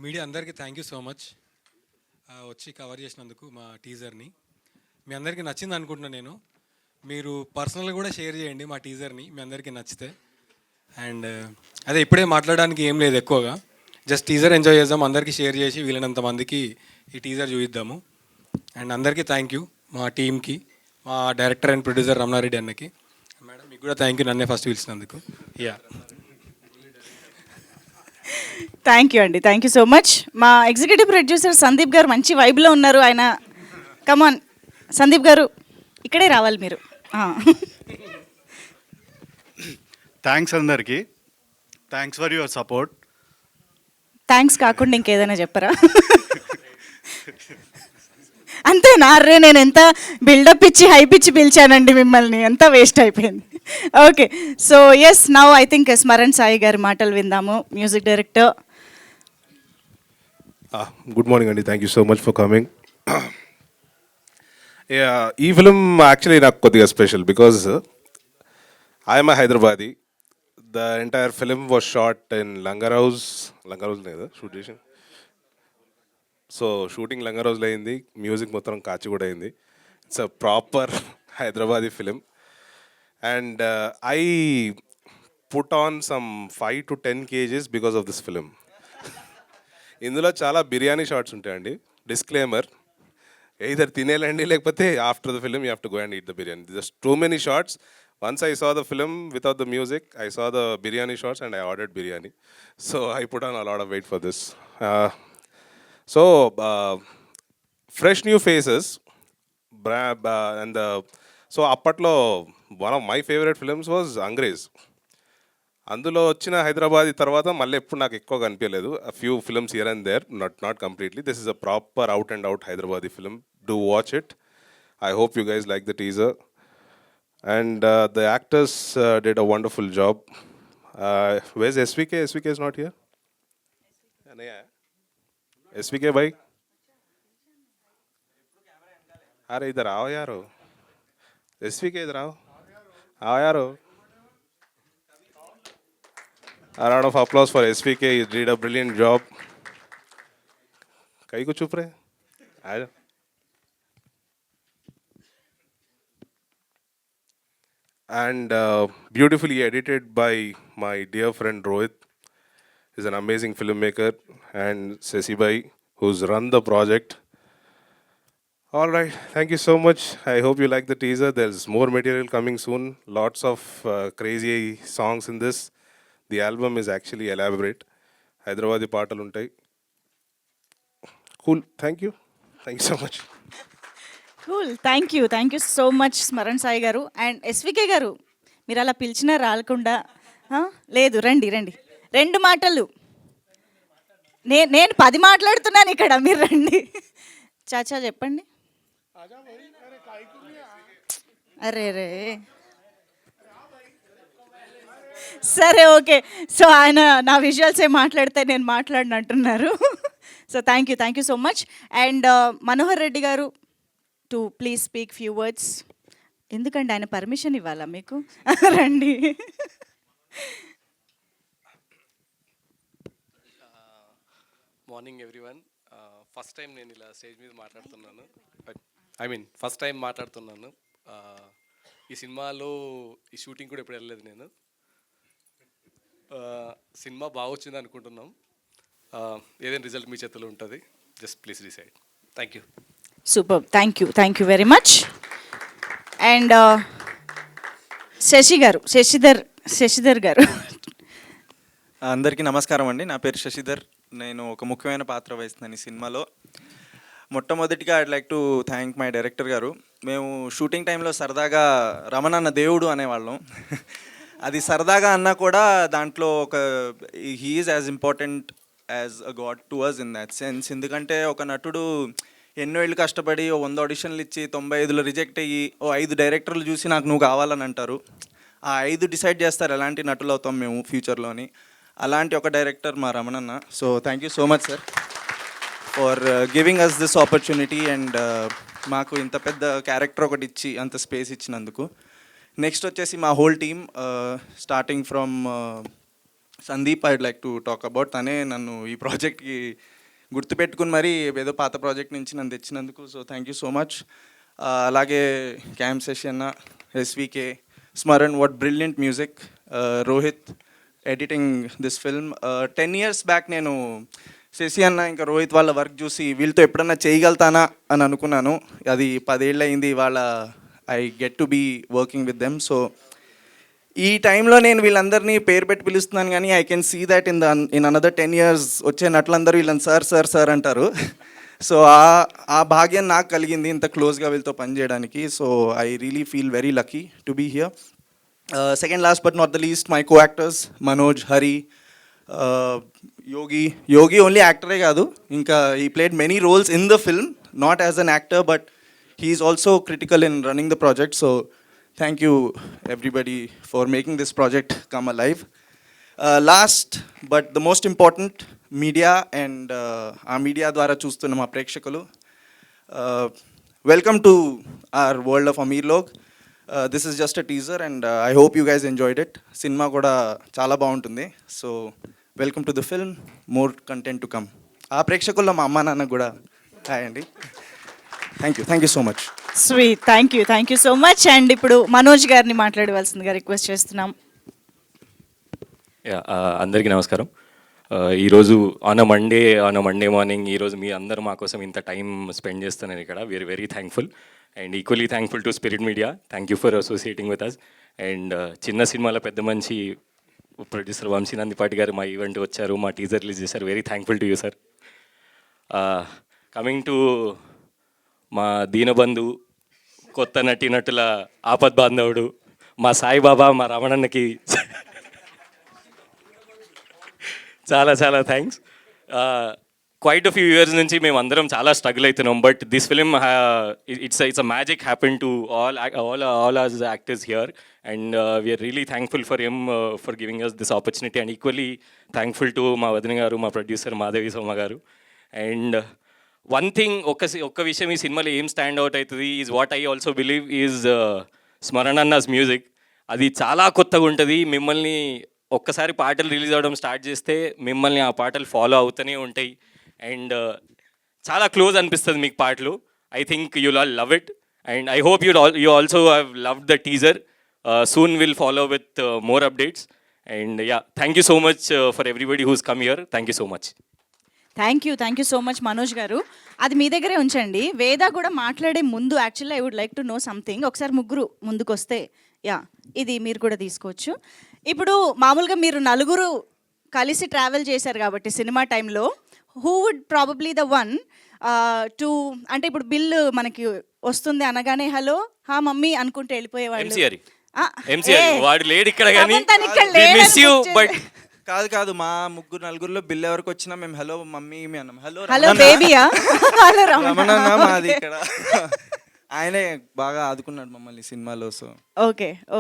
Media అందరికీ thank you so much వచ్చి cover చేసినందుకు మా టీజర్ని. మీ అందరికీ నచ్చింది అనుకుంటున్నాను నేను. మీరు పర్సనల్గా కూడా షేర్ చేయండి మా టీజర్ని మీ అందరికీ నచ్చితే. అండ్ అదే ఇప్పుడే మాట్లాడడానికి ఏం లేదు ఎక్కువగా, జస్ట్ టీజర్ ఎంజాయ్ చేద్దాం, అందరికీ షేర్ చేసి వీలైనంత మందికి ఈ టీజర్ చూపిద్దాము. అండ్ అందరికీ థ్యాంక్ యూ, మా టీంకి, మా డైరెక్టర్ అండ్ ప్రొడ్యూసర్ రమణారెడ్డి అన్నకి. మేడం మీకు కూడా థ్యాంక్ యూ నన్నే ఫస్ట్ పిలిచినందుకు. యా థ్యాంక్ యూ అండి, థ్యాంక్ యూ సో మచ్. మా ఎగ్జిక్యూటివ్ ప్రొడ్యూసర్ సందీప్ గారు మంచి వైబ్లో ఉన్నారు. ఆయన కమాన్ సందీప్ గారు ఇక్కడే రావాలి మీరు. థ్యాంక్స్ అందరికీ, thanks for your support. Thanks కాకుండా ఇంకేదైనా చెప్పరా? అంతేనా? అర్రే నేను ఎంత బిల్డప్ ఇచ్చి హైప్ ఇచ్చి పిలిచానండి మిమ్మల్ని, ఎంత వేస్ట్ అయిపోయింది. Okay, so yes now I think Smaran Sai గారి మాటలు విందాము, మ్యూజిక్ డైరెక్టర్. గుడ్ మార్నింగ్ అండి, thank you so much for coming. ఈ ఫిలిం యాక్చువల్లీ నాకు కొద్దిగా special because I'm Hyderabadi. The entire film was shot in Langar House లేదా షూట్ చేసి. సో షూటింగ్ లంగర్ హౌస్లో అయింది, మ్యూజిక్ మొత్తం కాచిగూడ అయింది. It's a proper Hyderabadi film. And I put on some 5 to 10 kgs because of this film. ఇందులో చాలా బిర్యానీ షాట్స్ ఉంటాయండి. డిస్క్లైమర్, ఎయిదర్ తినేలండి లేకపోతే after the film you have to go and eat the biryani. Just too many shorts. Once I saw the film without the music, I saw the biryani shots and I ordered biryani. So I put on a lot of weight for this. So fresh new faces. So అప్పట్లో one of my favorite films was Angrez. అందులో వచ్చిన హైదరాబాద్ తర్వాత మళ్ళీ ఎప్పుడు నాకు ఎక్కువ కనిపించలేదు. A few films here and there, not completely. This is a proper out and out Hyderabadi film. Do watch it. I hope you guys like the teaser. And the actors did a wonderful job. Where's SVK? SVK is not here. SVK bhai, अरे इधर आओ यारो. SVK इधर आओ यारो. A round of applause for SVK. He did a brilliant job. कहीं को चुप रहे? आ जाओ. And beautifully edited by my dear friend Rohit. He's an amazing filmmaker, and Sesi bhai, who's run the project. All right, thank you so much. I hope you like the teaser. There's more material coming soon. Lots of crazy songs in this. The album is actually elaborate. Hyderabadi paatalu untai. Cool. Thank you so much. Cool, thank you so much Smaran Sai గారు. And SVK గారు, మీరు అలా పిలిచినా రాకుండా లేదు, రండి 2 మాటలు. నేను 10 మాట్లాడుతున్నాను ఇక్కడ, మీరు రండి. చాచా చెప్పండి. అరే రే, సరే ఓకే. సో ఆయన నా విజువల్సే మాట్లాడితే నేను మాట్లాడినట్టున్నారు. So thank you so much. And Manohar Reddy గారు, to please speak few words. ఎందుకండి ఆయన పర్మిషన్ ఇవ్వాలా మీకు? రండి. Morning everyone. ఫస్ట్ టైం నేను ఇలా స్టేజ్ మీద మాట్లాడుతున్నాను. ఫస్ట్ టైం మాట్లాడుతున్నాను. ఈ సినిమాలో ఈ షూటింగ్ కూడా ఎప్పుడు వెళ్ళలేదు నేను. సినిమా బాగా వచ్చింది అనుకుంటున్నాం. ఏదైనా రిజల్ట్ మీ చేతిలో ఉంటుంది. Just please decide. Thank you. Super, thank you very much. And Shashidhar గారు. అందరికీ నమస్కారం అండి. నా పేరు శశిధర్. నేను ఒక ముఖ్యమైన పాత్ర వహిస్తున్నాను ఈ సినిమాలో. మొట్టమొదటిగా I'd like to thank my director గారు. మేము షూటింగ్ టైంలో సరదాగా రమణన్న దేవుడు అనేవాళ్ళం. అది సరదాగా అన్నా కూడా దాంట్లో ఒక he is as important as a god to us in that sense. ఎందుకంటే ఒక నటుడు ఎన్నో ఏళ్ళు కష్టపడి 100 ఆడిషన్లు ఇచ్చి 95లో రిజెక్ట్ అయ్యి 5 డైరెక్టర్లు చూసి నాకు నువ్వు కావాలని అంటారు. ఆ 5 డిసైడ్ చేస్తారు ఎలాంటి నటులు అవుతాం మేము ఫ్యూచర్లోని. అలాంటి ఒక డైరెక్టర్ మా రమణన్న. So thank you so much sir for giving us this opportunity. And మాకు ఇంత పెద్ద క్యారెక్టర్ ఒకటి ఇచ్చి అంత స్పేస్ ఇచ్చినందుకు. నెక్స్ట్ వచ్చేసి మా whole team, starting from Sandeep I'd like to talk about. తనే నన్ను ఈ ప్రాజెక్ట్కి గుర్తుపెట్టుకుని మరి ఏదో పాత ప్రాజెక్ట్ నుంచి నన్ను తెచ్చినందుకు. So thank you so much. అలాగే camp session, SVK, Smaran, what brilliant music, Rohit editing this film. 10 years back నేను శశి అన్న ఇంకా రోహిత్ వాళ్ళ వర్క్ చూసి వీళ్ళతో ఎప్పుడన్నా చేయగలుగుతానా అని అనుకున్నాను. అది 10 ఏళ్ళు అయింది. వాళ్ళ I get to be working with them. So ఈ టైంలో నేను వీళ్ళందరినీ పేరు పెట్టి పిలుస్తున్నాను, కానీ I can see that in another 10 years వచ్చే నటులందరూ వీళ్ళని సార్ సార్ సార్ అంటారు. సో ఆ భాగ్యం నాకు కలిగింది ఇంత క్లోజ్గా వీళ్ళతో పనిచేయడానికి. So I really feel very lucky to be here. Second last but not the least my co actors Manoj, Hari, Yogi only యాక్టరే కాదు, ఇంకా ఈ played many roles in the film, not as an actor but he is also critical in running the project. So thank you everybody for making this project come alive. Last but the most important, media and ఆ media ద్వారా చూస్తున్న మా ప్రేక్షకులు, welcome to our world of Ameer Log. This is just a teaser and I hope you guys enjoyed it. సినిమా కూడా చాలా బాగుంటుంది. So welcome to the film, more content to come. ఆ ప్రేక్షకుల్లో మా అమ్మా నాన్న కూడా హాయ్ అండి. Thank you so much. Sweet, thank you so much. And ఇప్పుడు మనోజ్ గారిని మాట్లాడవలసిందిగా రిక్వెస్ట్ చేస్తున్నాం. అందరికీ నమస్కారం. ఈరోజు ఆన్ అ మండే మార్నింగ్ ఈరోజు మీ అందరూ మా కోసం ఇంత టైం స్పెండ్ చేస్తున్నాను ఇక్కడ. We're very thankful and equally thankful to Spirit Media. Thank you for associating with us. And చిన్న సినిమాల పెద్ద మంచి ప్రొడ్యూసర్ వంశీ నందిపాటి గారు మా ఈవెంట్ వచ్చారు, మా టీజర్ రిలీజ్ చేశారు. Very thankful to you sir. Coming to మా దీనబంధు, కొత్త నటుల ఆపద్ బాంధవుడు, మా సాయిబాబా, మా రమణన్నకి చాలా thanks. Quite a few years నుంచి మేము అందరం చాలా స్ట్రగుల్ అవుతున్నాం. But this film it's a magic happen to all us actors here and we're really thankful for him for giving us this opportunity and equally thankful to మా వదిన గారు, మా producer Madhavi సోమ గారు. అండ్ వన్ థింగ్, ఒక్క విషయం ఈ సినిమాలో ఏం స్టాండ్ అవుట్ అవుతుంది is what I also believe is Smaran అన్నాస్ మ్యూజిక్. అది చాలా కొత్తగా ఉంటుంది. మిమ్మల్ని ఒక్కసారి పాటలు రిలీజ్ అవ్వడం స్టార్ట్ చేస్తే మిమ్మల్ని ఆ పాటలు ఫాలో అవుతూనే ఉంటాయి అండ్ చాలా క్లోజ్ అనిపిస్తుంది మీకు పాటలు. I think you'll all love it and I hope you also have loved the teaser. Soon will follow with more updates and thank you so much for everybody who's come here. Thank you so much. Thank you so much Manoj గారు. అది మీ దగ్గరే ఉంచండి. వేద కూడా మాట్లాడే ముందు actually I would like to know something. ఒకసారి ముగ్గురు ముందుకు వస్తే ఇది మీరు కూడా తీసుకోవచ్చు. ఇప్పుడు మామూలుగా మీరు నలుగురు కలిసి ట్రావెల్ చేశారు కాబట్టి సినిమా టైంలో who would probably the one to, అంటే ఇప్పుడు బిల్లు మనకి వస్తుంది అనగానే హలో మమ్మీ అనుకుంటే వెళ్ళిపోయేవాళ్ళు. వాడు లేడు ఇక్కడ కానీ కాదు మా ముగ్గురు నలుగురిలో బిల్ ఎవరికి వచ్చినా మేము హలో మమ్మీ అన్నాం. హలో బేబీయా, హలో రమణన్న మాది ఇక్కడ. ఆయనే బాగా ఆదుకున్నాడు మమ్మల్ని సినిమాలో. సో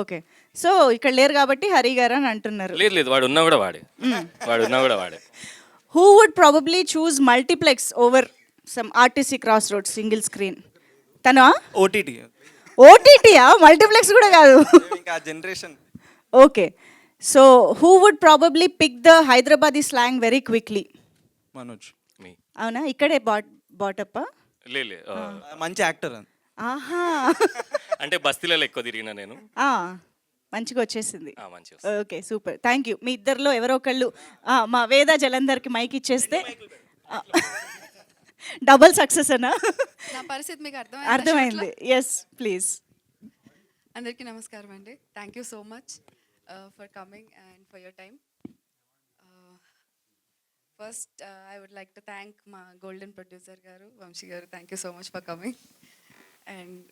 ఓకే సో ఇక్కడ లేరు కాబట్టి హరి గారు అని అంటున్నారు. లేదు వాడు ఉన్నా కూడా వాడే. Who would probably choose multiplex over some RTC cross road single screen? తను ఓటీటీయా, మల్టీప్లెక్స్ కూడా కాదు ఇంకా generation. Okay, so who would probably pick the Hyderabadi slang very quickly? Manoj. అవునా, ఇక్కడే బాటప్పా? మంచి యాక్టర్ ఆహా, అంటే బస్తీలలో ఎక్కువ తిరిగినా నేను. మంచిగా వచ్చేసింది. Okay super, thank you. మీ ఇద్దరిలో ఎవరో ఒకళ్ళు మా వేద జలంధర్కి మైక్ ఇచ్చేస్తే డబుల్ సక్సెస్ అనా? నా పరిస్థితి మీకు అర్థమైంది. Yes please. అందరికీ నమస్కారం అండి. Thank you so much for coming and for your time. First I would like to thank మా గోల్డెన్ ప్రొడ్యూసర్ గారు వంశీ గారు. Thank you so much for coming. And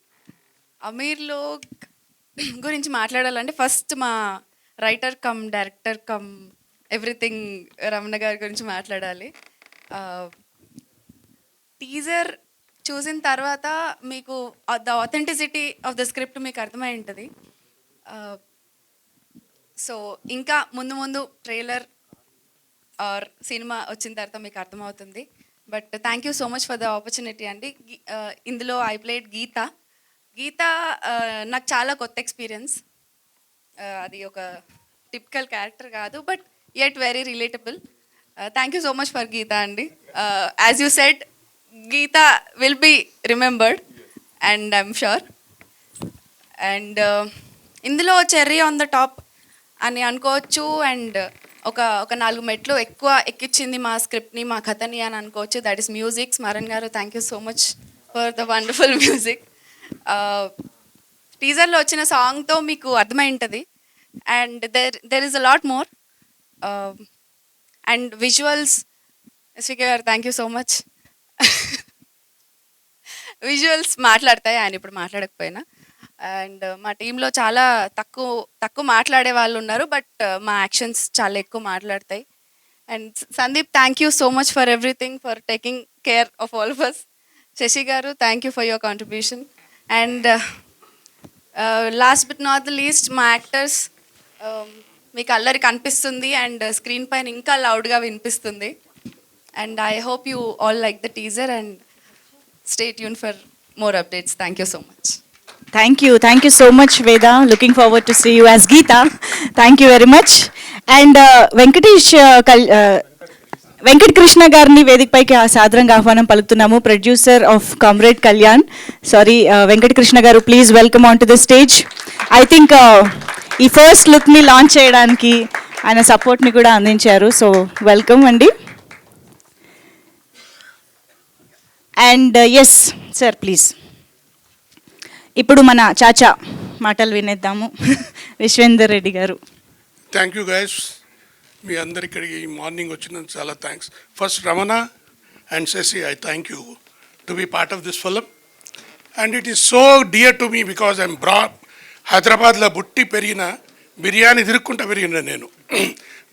అమీర్లో గురించి మాట్లాడాలంటే ఫస్ట్ మా writer cum director cum everything Ramana గారి గురించి మాట్లాడాలి. టీజర్ చూసిన తర్వాత మీకు the authenticity of the script మీకు అర్థమై ఉంటుంది. సో ఇంకా ముందు ట్రైలర్ ఆర్ సినిమా వచ్చిన తర్వాత మీకు అర్థమవుతుంది. But thank you so much for the opportunity అండి. ఇందులో ఐ ప్లేడ్ గీత. నాకు చాలా కొత్త ఎక్స్పీరియన్స్. అది ఒక టిపికల్ క్యారెక్టర్ కాదు, but yet very relatable. Thank you so much for Geeta Andi. As you said, Geeta will be remembered, and I'm sure. And ఇందులో cherry on the top అని అనుకోవచ్చు, and ఒక 4 మెట్లు ఎక్కువ ఎక్కించింది మా స్క్రిప్ట్ని, మా కథని అని అనుకోవచ్చు. That is music. స్మరణ్ గారు, thank you so much for the wonderful music. టీజర్లో వచ్చిన సాంగ్తో మీకు అర్థమై ఉంటుంది. And there is a lot more. And visuals, SVK గారు thank you so much. Visuals మాట్లాడతాయి, ఆయన ఇప్పుడు మాట్లాడకపోయినా. అండ్ మా టీంలో చాలా తక్కువ మాట్లాడే వాళ్ళు ఉన్నారు, బట్ మా యాక్షన్స్ చాలా ఎక్కువ మాట్లాడతాయి. And Sandeep, thank you so much for everything, for taking care of all of us. Shashi గారు, thank you for your contribution. And last but not the least, మా యాక్టర్స్, మీకు అల్లరి కనిపిస్తుంది అండ్ స్క్రీన్ పైన ఇంకా లౌడ్గా వినిపిస్తుంది. And I hope you all like the teaser and stay tune for more updates. Thank you so much. Thank you so much, Veda. Looking forward to see you as Geeta. Thank you very much. And Venkat Krishna గారిని వేదికపైకి సాదరంగా ఆహ్వానం పలుకుతున్నాము. Producer of comrade Kalyan. Venkat Krishna గారు, please welcome on to the stage. I think ఈ first లుక్ని launch చేయడానికి ఆయన సపోర్ట్ని కూడా అందించారు. సో వెల్కమ్ అండి. And yes sir, please. ఇప్పుడు మన చాచా మాటలు వినేద్దాము. విశ్వేందర్ రెడ్డి గారు. Thank you guys. మీ అందరి ఇక్కడికి మార్నింగ్ వచ్చినందుకు చాలా thanks. First Ramana and Shashi, I thank you to be part of this film. And it is so dear to me because I'm హైదరాబాద్లో బుట్టి పెరిగిన, బిర్యానీ తిరుక్కుంటా పెరిగిన నేను.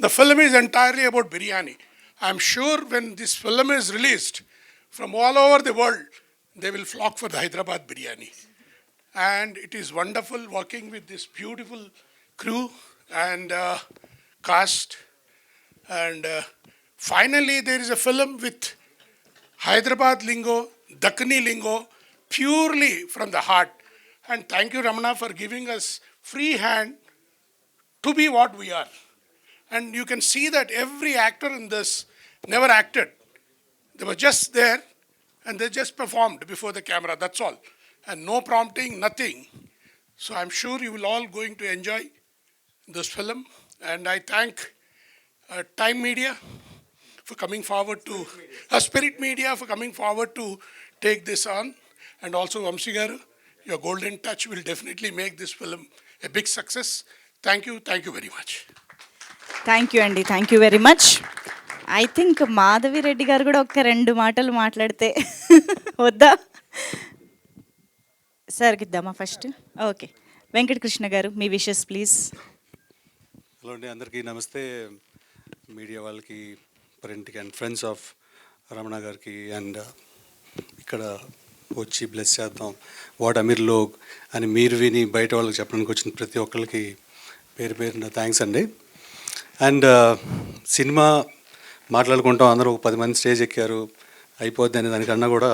The film is entirely about biryani. I'm sure when this film is released from all over the world, they will flock for the Hyderabad biryani. And it is wonderful working with this beautiful crew and cast. And finally, there is a film with Hyderabad lingo, Dakkani lingo, purely from the heart. And thank you, Ramana, for giving us free hand to be what we are. And you can see that every actor in this never acted. They were just there and they just performed before the camera, that's all. And no prompting, nothing. So I'm sure you will all going to enjoy this film. And I thank Time Media for coming forward to, Spirit Media for coming forward to take this on. And also Vamsi garu, your golden touch will definitely make this film a big success. Thank you very much. Thank you అండి, thank you very much. I think Madhavi Reddy గారు కూడా ఒక 2 మాటలు మాట్లాడితే వద్దా? సార్కి ఇద్దామా first? Okay. Venkata Krishna గారు, మీ విషెస్ ప్లీజ్. హలో అండి, అందరికీ నమస్తే. మీడియా వాళ్ళకి, ప్రింట్కి అండ్ ఫ్రెండ్స్ ఆఫ్ రమణ గారికి, అండ్ ఇక్కడ వచ్చి బ్లెస్ చేద్దాం వాట్ అమీర్ లోగ్ అని మీరు విని బయట వాళ్ళకి చెప్పడానికి వచ్చిన ప్రతి ఒక్కరికి పేరున థ్యాంక్స్ అండి. అండ్ సినిమా మాట్లాడుకుంటాం, అందరూ ఒక 10 మంది స్టేజ్ ఎక్కారు అయిపోద్ది అనే దానికన్నా కూడా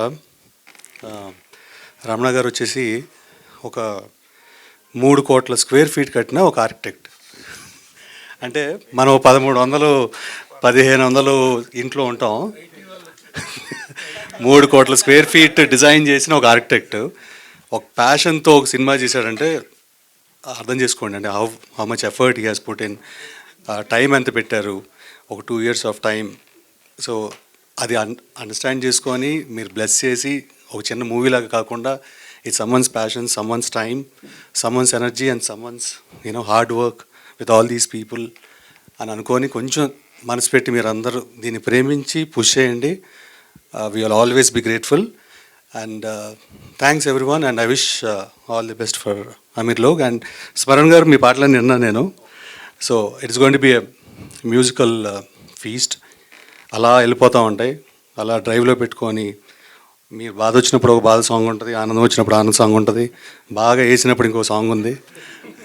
రమణ గారు వచ్చేసి ఒక 3 కోట్ల స్క్వేర్ ఫీట్ కట్టిన ఒక ఆర్కిటెక్ట్. అంటే మనం 1300-1500 ఇంట్లో ఉంటాం, 3 కోట్ల స్క్వేర్ ఫీట్ డిజైన్ చేసిన ఒక ఆర్కిటెక్ట్ ఒక ప్యాషన్తో ఒక సినిమా చేశాడంటే అర్థం చేసుకోండి అండి how much effort he has put in. Time ఎంత పెట్టారు, ఒక 2 years ఆఫ్ టైం. సో అది అండర్స్టాండ్ చేసుకొని మీరు బ్లెస్ చేసి ఒక చిన్న మూవీలాగా కాకుండా it's someone's passion, someone's time, someone's energy and someone's hard work with all these people అని అనుకొని కొంచెం మనసు పెట్టి మీరు అందరూ దీన్ని ప్రేమించి పుష్ చేయండి. We will always be grateful. And thanks everyone. And I wish all the best for Ameer Log. And Smaran గారు, మీ పాటలన్నీ విన్నాను నేను. So it's going to be a musical feast. అలా వెళ్ళిపోతూ ఉంటాయి, అలా డ్రైవ్లో పెట్టుకొని మీరు బాధ వచ్చినప్పుడు ఒక బాధ సాంగ్ ఉంటుంది, ఆనందం వచ్చినప్పుడు ఆనంద సాంగ్ ఉంటుంది, బాగా వేసినప్పుడు ఇంకో సాంగ్ ఉంది.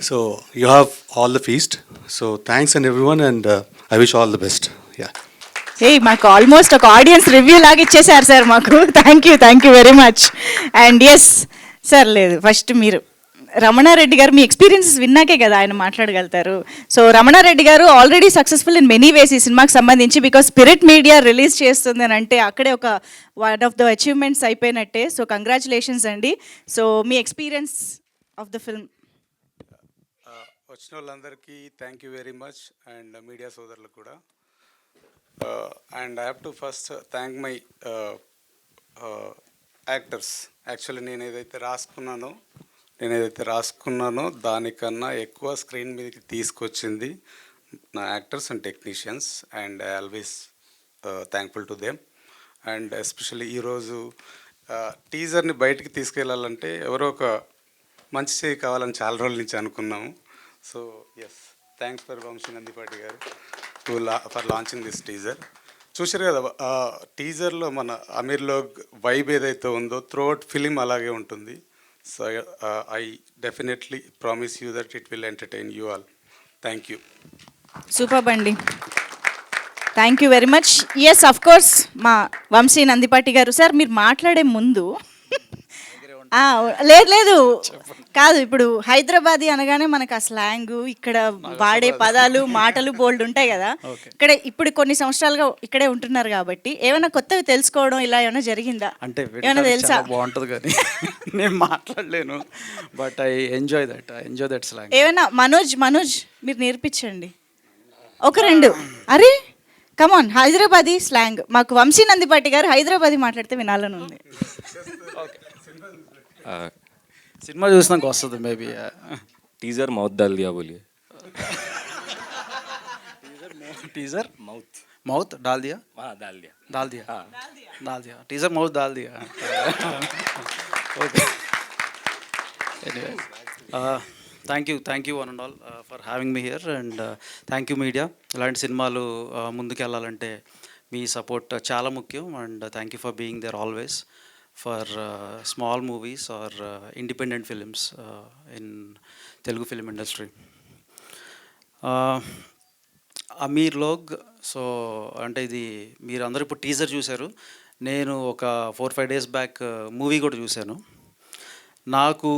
So you have all the feast. So thanks and everyone and I wish all the best. Yeah, మాకు ఆల్మోస్ట్ ఒక ఆడియన్స్ రివ్యూ లాగా ఇచ్చేసారు సార్ మాకు. Thank you very much. And yes sir, లేదు ఫస్ట్ మీరు రమణారెడ్డి గారు మీ ఎక్స్పీరియన్సెస్ విన్నాకే కదా ఆయన మాట్లాడగలుగుతారు. సో రమణారెడ్డి గారు already successful in many ways ఈ సినిమాకి సంబంధించి, బికాస్ స్పిరిట్ మీడియా రిలీజ్ చేస్తుంది అని అంటే అక్కడే ఒక వన్ ఆఫ్ ద అచీవ్మెంట్స్ అయిపోయినట్టే. సో కంగ్రాచులేషన్స్ అండి. So me experience of the film. వచ్చిన వాళ్ళందరికీ thank you very much, and media సోదరులకు కూడా. And I have to first thank my actors. Actually నేను ఏదైతే రాసుకున్నానో దానికన్నా ఎక్కువ స్క్రీన్ మీదకి తీసుకొచ్చింది నా actors and technicians, and I always thankful to them. And especially ఈరోజు టీజర్ని బయటికి తీసుకెళ్ళాలంటే ఎవరో ఒక మంచి చేయి కావాలని చాలా రోజుల నుంచి అనుకున్నాము. So yes, thanks for Vamsi Nandipati గారు ఫర్ లాంచింగ్ దిస్ టీజర్. చూసారు కదా టీజర్లో మన అమీర్లో వైబ్ ఏదైతే ఉందో త్రూఅవుట్ ఫిలిం అలాగే ఉంటుంది. So I definitely promise you that it will entertain you all. Thank you. Super అండి, thank you very much. Yes, of course మా వంశీ నందిపాటి గారు. సార్ మీరు మాట్లాడే ముందు లేదు కాదు, ఇప్పుడు హైదరాబాదీ అనగానే మనకు ఆ స్లాంగ్, ఇక్కడ వాడే పదాలు మాటలు బోల్డ్ ఉంటాయి కదా. ఇక్కడ ఇప్పుడు కొన్ని సంవత్సరాలుగా ఇక్కడే ఉంటున్నారు కాబట్టి ఏమైనా కొత్తవి తెలుసుకోవడం ఇలా ఏమైనా జరిగిందా? అంటే ఏమైనా తెలుసా? బాగుంటుంది కానీ నేను మాట్లాడలేను, but I enjoy that slang. ఏమైనా మనోజ్ మీరు నేర్పించండి ఒక రెండు. అరే కమాన్, హైదరాబాదీ స్లాంగ్ మాకు వంశీ నందిపాటి గారు హైదరాబాదీ మాట్లాడితే వినాలని ఉంది. సినిమా చూసినాక వస్తుంది మేబీ. టీజర్ మౌత్ దాల్ దియా బోలియే. టీజర్ మౌత్ డాల్ దియా. టీజర్ మౌత్ దాల్ దియా. Okay, thank you one and all for having me here, and thank you media. ఇలాంటి సినిమాలు ముందుకు వెళ్ళాలంటే మీ సపోర్ట్ చాలా ముఖ్యం, and thank you for being there always for small movies or independent films in Telugu film industry. Ameer Log. So అంటే ఇది మీరు అందరూ ఇప్పుడు టీజర్ చూశారు. నేను ఒక 4-5 days బ్యాక్ మూవీ కూడా చూశాను. నాకు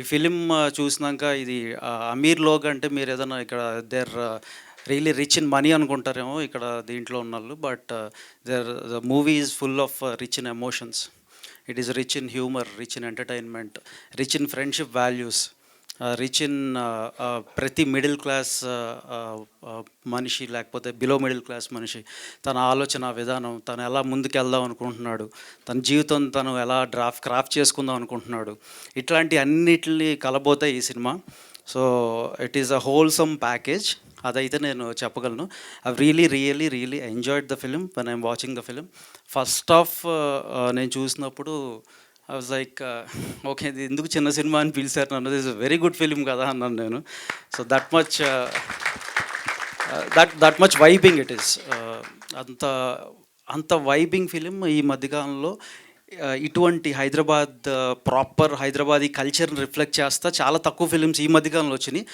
ఈ ఫిలిం చూసినాక ఇది అమీర్ లోగ్ అంటే మీరు ఏదైనా ఇక్కడ there really rich in money అనుకుంటారేమో ఇక్కడ దీంట్లో ఉన్న వాళ్ళు, but the movie is full of rich in emotions. It is rich in humor, rich in entertainment, rich in friendship values, rich in ప్రతి మిడిల్ క్లాస్ మనిషి లేకపోతే బిలో మిడిల్ క్లాస్ మనిషి తన ఆలోచన విధానం, తను ఎలా ముందుకెళ్దాం అనుకుంటున్నాడు, తన జీవితం తను ఎలా క్రాఫ్ట్ చేసుకుందాం అనుకుంటున్నాడు, ఇట్లాంటి అన్నిటిని కలబోతాయి ఈ cinema. So it is a wholesome package, అదైతే నేను చెప్పగలను. I really enjoyed the film when I'm watching the film. First half నేను చూసినప్పుడు ఐ వాజ్ లైక్ ఓకే, ఇది ఎందుకు చిన్న సినిమా అని పిలిచారు నన్ను, this is very good film కదా అన్నాను నేను. So that much vibing it is. అంత వైబింగ్ ఫిలిం ఈ మధ్యకాలంలో ఇటువంటి ప్రాపర్ హైదరాబాదీ కల్చర్ని రిఫ్లెక్ట్ చేస్తా చాలా తక్కువ ఫిలిమ్స్ ఈ మధ్యకాలంలో వచ్చినాయి.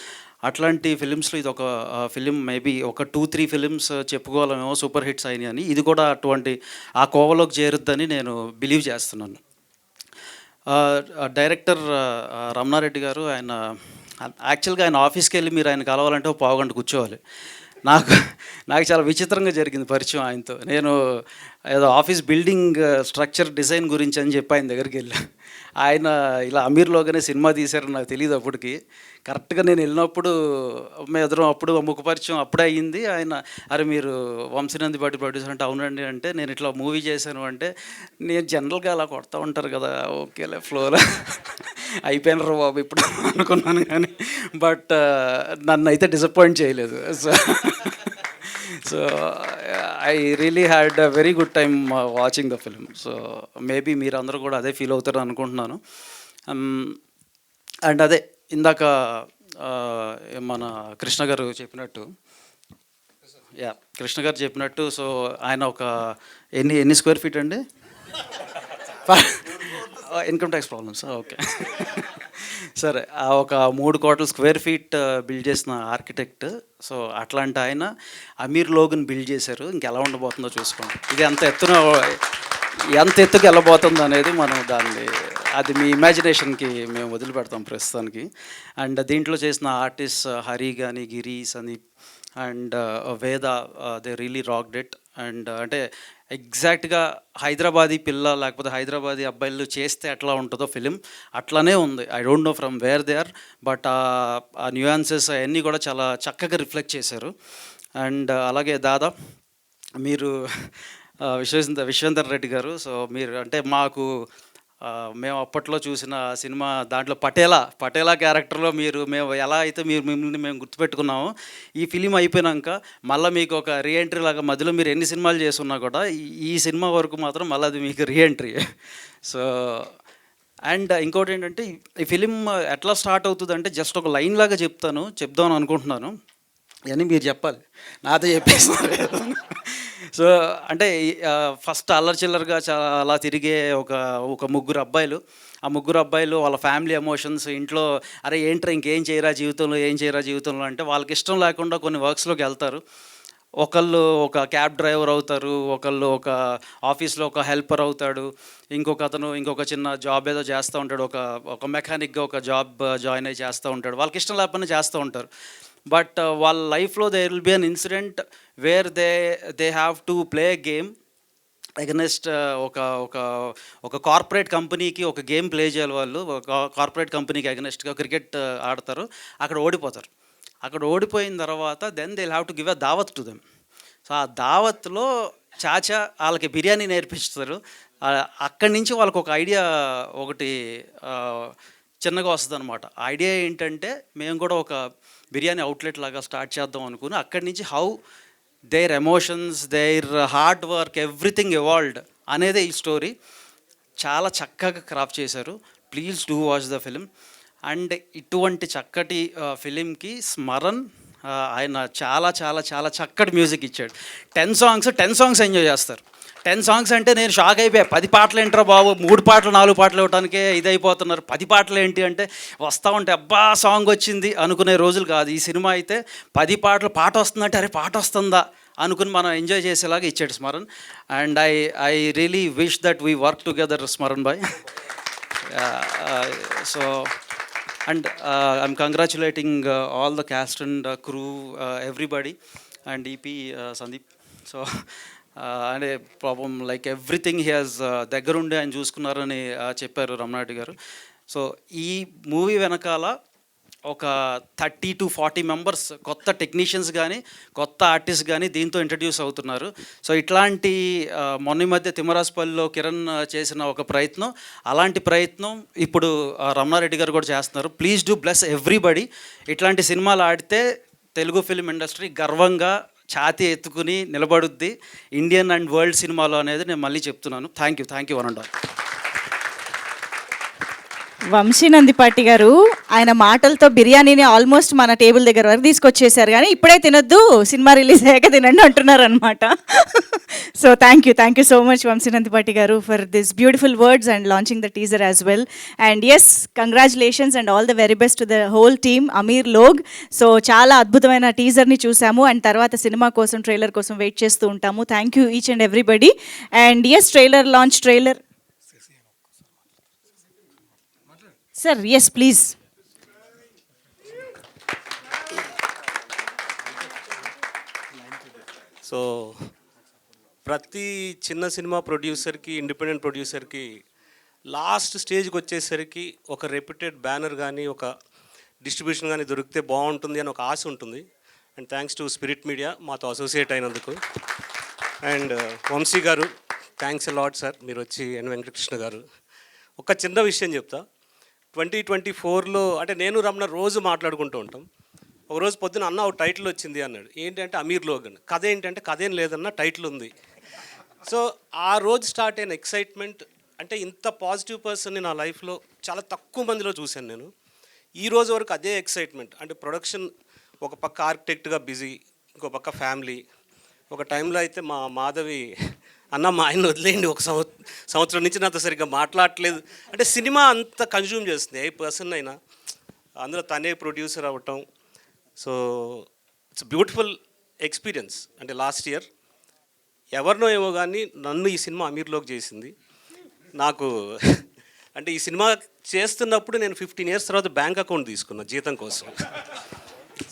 అట్లాంటి ఫిలిమ్స్లో ఇది ఒక ఫిలిం, మేబీ ఒక 2-3 ఫిలిమ్స్ చెప్పుకోవాలేమో సూపర్ హిట్స్ అయినాయి అని, ఇది కూడా అటువంటి ఆ కోవలోకి చేరుద్దని నేను బిలీవ్ చేస్తున్నాను. డైరెక్టర్ రమణారెడ్డి గారు, ఆయన యాక్చువల్గా ఆయన ఆఫీస్కి వెళ్ళి మీరు ఆయన కలవాలంటే ఒక పావుగంట కూర్చోవాలి. నాకు చాలా విచిత్రంగా జరిగింది పరిచయం ఆయనతో. నేను ఏదో ఆఫీస్ బిల్డింగ్ స్ట్రక్చర్ డిజైన్ గురించి అని చెప్పి ఆయన దగ్గరికి వెళ్ళా. ఆయన ఇలా అమీర్లోగానే సినిమా తీశారని నాకు తెలియదు అప్పటికి. కరెక్ట్గా నేను వెళ్ళినప్పుడు మేము ఎదురు అప్పుడు ముఖపరిచయం అప్పుడే అయ్యింది. ఆయన అరే మీరు వంశీ నందిపాటి ప్రొడ్యూసర్ అంటే అవునండి అంటే నేను ఇట్లా మూవీ చేశాను అంటే నేను జనరల్గా అలా కొడతా ఉంటారు కదా ఓకేలే ఫ్లోలో అయిపోయినారు బాబు ఇప్పుడు అనుకున్నాను కానీ బట్ నన్ను అయితే డిసప్పాయింట్ చేయలేదు. So I really had a very good time watching the film. So maybe మీరందరూ కూడా అదే ఫీల్ అవుతారు అనుకుంటున్నాను. అండ్ అదే ఇందాక మన కృష్ణ గారు చెప్పినట్టు సో ఆయన ఒక ఎన్ని స్క్వేర్ ఫీట్ అండి? ఇన్కమ్ ట్యాక్స్ ప్రాబ్లమ్స్ ఓకే సరే ఒక 3 కోట్ల స్క్వేర్ ఫీట్ బిల్డ్ చేసిన ఆర్కిటెక్ట్. సో అట్లాంటి ఆయన అమీర్ లోగ్ని బిల్డ్ చేశారు. ఇంకెలా ఉండబోతుందో చూసుకోండి. ఇది ఎంత ఎత్తుకు వెళ్ళబోతుంది అనేది మనం దాన్ని అది మీ ఇమాజినేషన్కి మేము వదిలిపెడతాం ప్రస్తుతానికి. అండ్ దీంట్లో చేసిన ఆర్టిస్ట్ హరి కానీ, గిరి, సందీప్ అండ్ వేద, they really rocked it. And అంటే ఎగ్జాక్ట్గా హైదరాబాదీ పిల్ల లేకపోతే హైదరాబాదీ అబ్బాయిలు చేస్తే ఎట్లా ఉంటుందో ఫిలిం అట్లానే ఉంది. I don't know from where they are, but ఆ న్యూయాన్సెస్ అవన్నీ కూడా చాలా చక్కగా రిఫ్లెక్ట్ చేశారు. అండ్ అలాగే దాదా మీరు విశ్వేందర్ రెడ్డి గారు, సో మీరు అంటే మాకు మేము అప్పట్లో చూసిన సినిమా దాంట్లో పటేలా క్యారెక్టర్లో మేము ఎలా అయితే మిమ్మల్ని మేము గుర్తుపెట్టుకున్నామో, ఈ ఫిలిం అయిపోయినాక మళ్ళీ మీకు ఒక రీఎంట్రీ లాగా మధ్యలో మీరు ఎన్ని సినిమాలు చేస్తున్నా కూడా ఈ సినిమా వరకు మాత్రం మళ్ళీ అది మీకు రీఎంట్రీ. సో అండ్ ఇంకోటి ఏంటంటే ఈ ఫిలిం ఎట్లా స్టార్ట్ అవుతుందంటే జస్ట్ ఒక లైన్ లాగా చెప్దాం అనుకుంటున్నాను, అని మీరు చెప్పాలి, నాతో చెప్పేస్తున్నారు. సో అంటే ఫస్ట్ అల్లరి చిల్లరగా చాలా అలా తిరిగే ఒక ముగ్గురు అబ్బాయిలు, ఆ ముగ్గురు అబ్బాయిలు వాళ్ళ ఫ్యామిలీ ఎమోషన్స్, ఇంట్లో అరే ఏంట్రా ఇంకేం చేయరా జీవితంలో అంటే వాళ్ళకి ఇష్టం లేకుండా కొన్ని వర్క్స్లోకి వెళ్తారు. ఒకళ్ళు ఒక క్యాబ్ డ్రైవర్ అవుతారు, ఒకళ్ళు ఒక ఆఫీస్లో ఒక హెల్పర్ అవుతాడు, ఇంకొక చిన్న జాబ్ ఏదో చేస్తూ ఉంటాడు, ఒక మెకానిక్గా ఒక జాబ్ జాయిన్ అయ్యి చేస్తూ ఉంటాడు. వాళ్ళకి ఇష్టం లేకపోయినా చేస్తూ ఉంటారు. బట్ వాళ్ళ లైఫ్లో there will be an incident where they have to play game against ఒక కార్పొరేట్ కంపెనీకి ఒక గేమ్ ప్లే చేయాలి. వాళ్ళు ఒక కార్పొరేట్ కంపెనీకి అగెనెస్ట్గా క్రికెట్ ఆడతారు, అక్కడ ఓడిపోతారు. అక్కడ ఓడిపోయిన తర్వాత then they have to give a దావత్ టు దెమ్. సో ఆ దావత్లో చాచా వాళ్ళకి బిర్యానీ నేర్పిస్తారు. అక్కడి నుంచి వాళ్ళకి ఒక ఐడియా ఒకటి చిన్నగా వస్తుంది అనమాట. ఐడియా ఏంటంటే మేము కూడా ఒక బిర్యానీ అవుట్లెట్ లాగా స్టార్ట్ చేద్దాం అనుకుని, అక్కడి నుంచి how there emotions, there hard work, everything evolved అనేదే ఈ స్టోరీ. చాలా చక్కగా క్రాఫ్ట్ చేశారు. Please do watch the film. And ఇటువంటి చక్కటి ఫిలింకి స్మరణ్ ఆయన చాలా చాలా చాలా చక్కటి మ్యూజిక్ ఇచ్చాడు. 10 సాంగ్స్ ఎంజాయ్ చేస్తారు. 10 సాంగ్స్ అంటే నేను షాక్ అయిపోయా. 10 పాటలు ఏంట్రా బాబు, 3 పాటలు 4 పాటలు ఇవ్వడానికే ఇదైపోతున్నారు, 10 పాటలు ఏంటి అంటే వస్తూ ఉంటే అబ్బా సాంగ్ వచ్చింది అనుకునే రోజులు కాదు. ఈ సినిమా అయితే 10 పాటలు, పాట వస్తుందంటే అరే పాట వస్తుందా అనుకుని మనం ఎంజాయ్ చేసేలాగా ఇచ్చాడు Smaran. And I really wish that we work together Smaran boy. So and I'm congratulating all the cast and crew, everybody, and EP Sandeep. So అంటే పాపం లైక్ ఎవ్రీథింగ్ హీ హాజ్ దగ్గరుండి ఆయన చూసుకున్నారని చెప్పారు రమణారెడ్డి గారు. సో ఈ మూవీ వెనకాల ఒక 30 to 40 మెంబర్స్ కొత్త టెక్నీషియన్స్ కానీ కొత్త ఆర్టిస్ట్ కానీ దీంతో ఇంట్రడ్యూస్ అవుతున్నారు. సో ఇట్లాంటి మొన్న మధ్య తిమ్మరాజపల్లిలో కిరణ్ చేసిన ఒక ప్రయత్నం, అలాంటి ప్రయత్నం ఇప్పుడు రమణారెడ్డి గారు కూడా చేస్తున్నారు. Please do bless everybody. ఇట్లాంటి సినిమాలు ఆడితే తెలుగు ఫిల్మ్ ఇండస్ట్రీ గర్వంగా ఛాతీ ఎత్తుకుని నిలబడుద్ది ఇండియన్ అండ్ వరల్డ్ సినిమాలో అనేది నేను మళ్ళీ చెప్తున్నాను. Thank you one and all. Vamsi Nandipati గారు ఆయన మాటలతో బిర్యానీని ఆల్మోస్ట్ మన టేబుల్ దగ్గర వరకు తీసుకొచ్చేసారు, కానీ ఇప్పుడే తినొద్దు, సినిమా రిలీజ్ అయ్యాక తినండి అంటున్నారు అనమాట. So thank you so much Vamshi Nandipati గారు for this beautiful words and launching the teaser as well. And yes, congratulations and all the very best to the whole team Ameer Log. సో చాలా అద్భుతమైన టీజర్ని చూసాము అండ్ తర్వాత సినిమా కోసం ట్రైలర్ కోసం వెయిట్ చేస్తూ ఉంటాము. Thank you each and everybody. And yes, trailer sir, yes please. So ప్రతి చిన్న సినిమా ప్రొడ్యూసర్కి, ఇండిపెండెంట్ ప్రొడ్యూసర్కి లాస్ట్ స్టేజ్కి వచ్చేసరికి ఒక రెప్యూటెడ్ బ్యానర్ కానీ ఒక డిస్ట్రిబ్యూషన్ కానీ దొరికితే బాగుంటుంది అని ఒక ఆశ ఉంటుంది. And thanks to Spirit media మాతో అసోసియేట్ అయినందుకు. అండ్ వంశీ గారు, థ్యాంక్స్ ఎ లాట్ సార్, మీరు వచ్చి ఎన్ వెంకటకృష్ణ గారు. ఒక చిన్న విషయం చెప్తా. 2024లో అంటే నేను రమణ రోజు మాట్లాడుకుంటూ ఉంటాం. ఒకరోజు పొద్దున అన్న ఒక టైటిల్ వచ్చింది అన్నాడు. ఏంటంటే అమీర్ లోగ్ అని. కథ ఏంటంటే కథ ఏం లేదన్న, టైటిల్ ఉంది. సో ఆ రోజు స్టార్ట్ అయిన ఎక్సైట్మెంట్, అంటే ఇంత పాజిటివ్ పర్సన్ని నా లైఫ్లో చాలా తక్కువ మందిలో చూశాను నేను. ఈ రోజు వరకు అదే ఎక్సైట్మెంట్. అంటే ప్రొడక్షన్ ఒక పక్క ఆర్కిటెక్ట్గా బిజీ, ఇంకో పక్క ఫ్యామిలీ. ఒక టైంలో అయితే మా మాధవి అన్న మా ఆయన వదిలేయండి, ఒక సంవత్సరం నుంచి నాతో సరిగ్గా మాట్లాడట్లేదు అంటే సినిమా అంత కన్జ్యూమ్ చేస్తుంది ఏ పర్సన్ అయినా, అందులో తనే ప్రొడ్యూసర్ అవ్వటం. So it's beautiful experience. అంటే లాస్ట్ ఇయర్ ఎవరినో ఏమో కానీ నన్ను ఈ సినిమా అమీర్లోకి చేసింది. నాకు అంటే ఈ సినిమా చేస్తున్నప్పుడు నేను 15 ఇయర్స్ తర్వాత బ్యాంక్ అకౌంట్ తీసుకున్నా జీతం కోసం.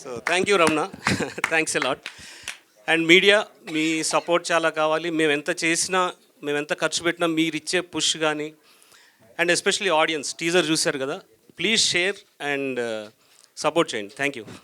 So thank you Ramana, thanks a lot. And media me support చాలా కావాలి. మేము ఎంత చేసినా, మేము ఎంత ఖర్చు పెట్టినా మీరు ఇచ్చే పుష్ కానీ, అండ్ ఎస్పెషలీ ఆడియన్స్ టీజర్ చూశారు కదా, ప్లీజ్ షేర్ అండ్ సపోర్ట్ చేయండి. Thank you.